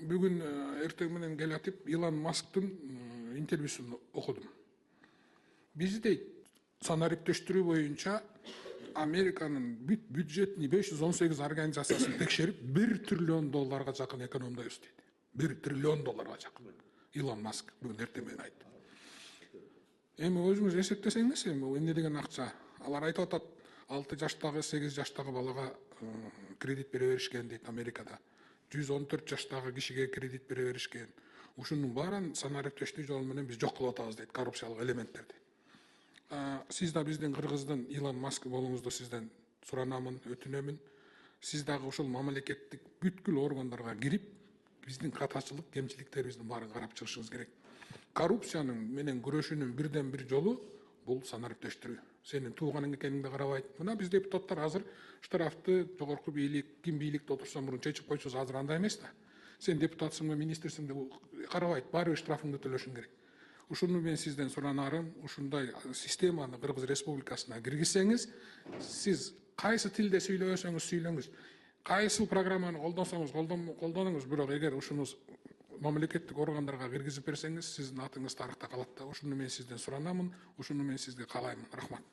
бүгүн эртең менен келатып Илон Масктын интервьюсун окудум. Биз дейт санариптештирүү боюнча Американын бюджетini 518 организациясын текшерип $1 триллион жакын экономдойбуз дейт. $1 триллион жакын. Илон Маск бүгүн эртең менен айтты. Эми өзүңүз эсептесеңиз, эмне деген акча? Алар айтып атат, 6 жаштагы, 8 жаштагы балага кредит бере беришкен дейт Америкада. 114 жаштагы кишиге кредит бере беришкен. Ушунун баарын санариптештирүү жолу менен биз жок кылып атабыз дейт, коррупциялык элементтерди. Сиз да биздин Кыргыздын Илон Маск болуңузду сизден суранамын, өтүнөмүн. Сиз дагы ушул мамлекеттик бүткүл органдарга кирип, биздин катачылык, кемчиликтерибиздин баарын карап чыгышыңыз керек. Коррупциянын менен күрөшүүнүн бирден бир жолу бул санариптештирүү. Сенин тууганың экениңди карабайт. Мына биз депутаттар азыр штрафты жогорку бийлик, ким бийликте отурса мурун чечип койчубуз, азыр андай эмес да. Сен депутатсыңбы, министрсиңби карабайт, баары бир штрафыңды төлөшүң керек. Ушуну мен сизден суранарым, ушундай системаны Кыргыз Республикасына киргизсеңиз, сиз кайсы тилде сүйлөсөңүз сүйлөңүз, кайсы программаны колдонсоңуз колдонуңуз, бирок эгер ушуну мамлекеттик органдарга киргизип берсеңиз, сиздин атыңыз тарыхта калат да. Ушуну мен сизден суранамын, ушуну мен сизге каалаймын. Рахмат.